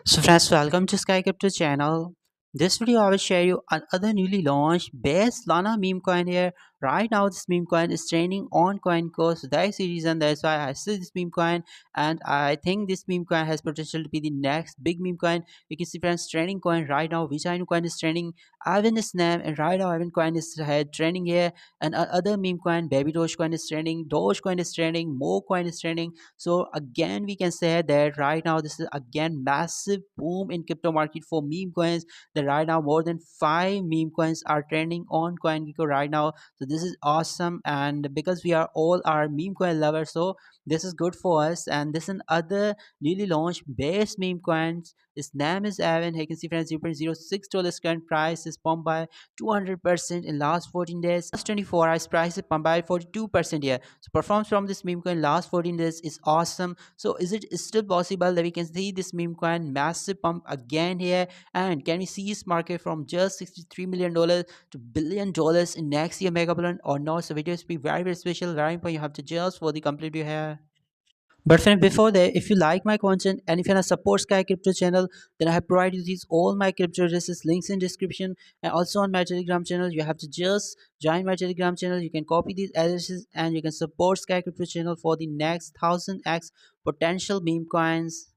So friends, welcome to Sky Crypto channel. This video I will share you another newly launched best Lana meme coin here. Right now this meme coin is trending on CoinCo, so that's the reason that's why I see this meme coin, and I think this meme coin has potential to be the next big meme coin. You can see friends, trending coin right now, Vijayanu coin is trending, Ivan is Snap, and right now Ivan coin is trending here, and other meme coin, Baby Doge coin is trending, Doge coin is trending, Mo coin is trending. So again, we can say that right now this is again massive boom in crypto market for meme coins. That right now more than five meme coins are trending on CoinGecko right now. So this is awesome, and because we are all are meme coin lovers, so this is good for us. And this and other newly launched base meme coins. His name is Evan. You can see friends, $0.06 current price is pumped by 200% in last 14 days. Last 24 hours price is pumped by 42% here. So performance from this meme coin last 14 days is awesome. So is it still possible that we can see this meme coin massive pump again here? And can we see this market from just $63 million to $1 billion in next year mega balloon or not? So video is be very special, very important. You have to just for the complete video here. But friend, before that, if you like my content and if you want to support Sky Crypto channel, then I have provided these all my crypto addresses, links in description, and also on my Telegram channel. You have to just join my Telegram channel. You can copy these addresses and you can support Sky Crypto channel for the next 1000x potential meme coins.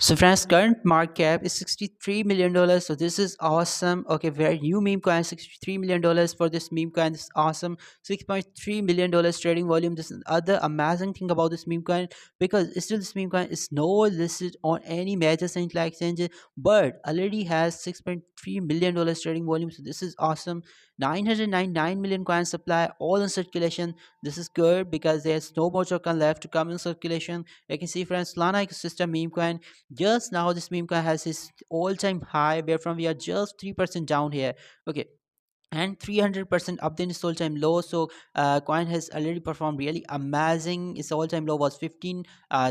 So friends, current market cap is $63 million. So this is awesome. Okay, very new meme coin, $63 million for this meme coin. This is awesome. $6.3 million trading volume. This is other amazing thing about this meme coin, because still this meme coin is no listed on any major central exchange, but already has $6.3 million trading volume. So this is awesome. 999 million coin supply, all in circulation. This is good because there's no more token left to come in circulation. You can see friends, Solana ecosystem meme coin. Just now, this meme coin has its all-time high, where from we are just 3% down here. Okay, and 300% up then its all-time low. So coin has already performed really amazing. Its all-time low was 15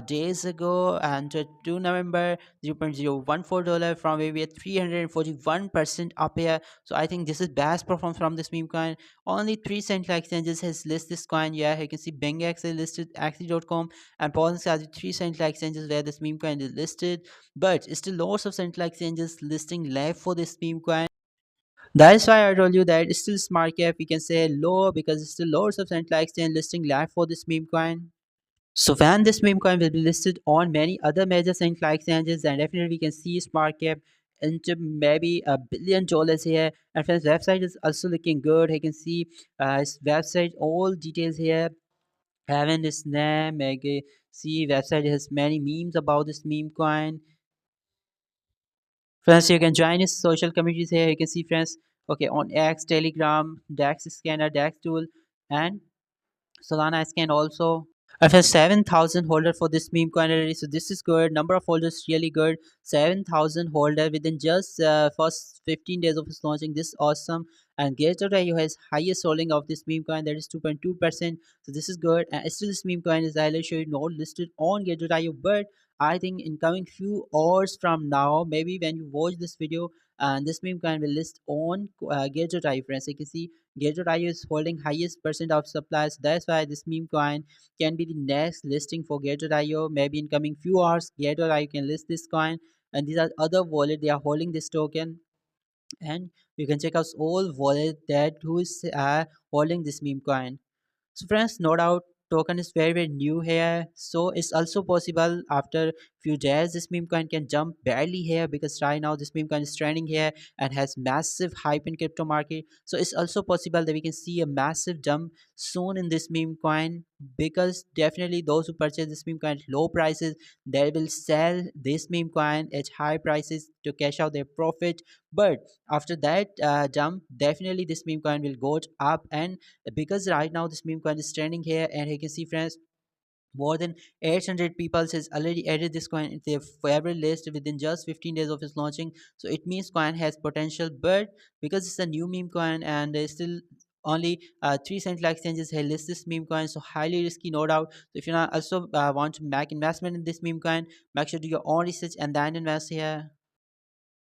days ago, and 2 November, $0.014, from where we are 341% up here. So I think this is best performance from this meme coin. Only 3 central exchanges has listed this coin. Yeah, you can see BangX is listed, Axie.com, and Polens are the 3 central exchanges where this meme coin is listed. But still lots of central exchanges listing left for this meme coin. That's why I told you that it's still smart cap. We can say low because it's still lower substantial exchange listing live for this meme coin. So when this meme coin will be listed on many other major central exchanges, then definitely we can see smart cap into maybe $1 billion here. And friends, website is also looking good. You can see its website, all details here. Having this name, you can see website has many memes about this meme coin. Friends, you can join his social communities here. You can see friends, okay, on X, Telegram, Dex Scanner, Dex Tool, and Solana Scan also. I've had 7,000 holder for this meme coin already, so this is good. Number of holders really good. 7,000 holder within just first 15 days of its launching. This is awesome. And Gate.io has highest holding of this meme coin, that is 2.2%. So this is good. And still this meme coin is highly sure not listed on Gate.io, but I think in coming few hours from now, maybe when you watch this video, and this meme coin will list on Gate.io, friends. You can see Gate.io is holding highest percent of supplies. That's why this meme coin can be the next listing for Gate.io. Maybe in coming few hours, Gate.io can list this coin, and these are other wallet they are holding this token. And you can check out all wallet that who is holding this meme coin. So friends, no doubt token is very new here. So it's also possible after few days this meme coin can jump barely here, because right now this meme coin is trending here and has massive hype in crypto market. So it's also possible that we can see a massive jump soon in this meme coin, because definitely those who purchase this meme coin at low prices, they will sell this meme coin at high prices to cash out their profit. But after that jump, definitely this meme coin will go up. And because right now this meme coin is trending here, and you can see friends, more than 800 people has already added this coin in their favorite list within just 15 days of its launching. So it means coin has potential, but because it's a new meme coin and there's still only 3 central exchanges have list this meme coin, so highly risky, no doubt. So if you also want to make investment in this meme coin, make sure to do your own research and then invest here.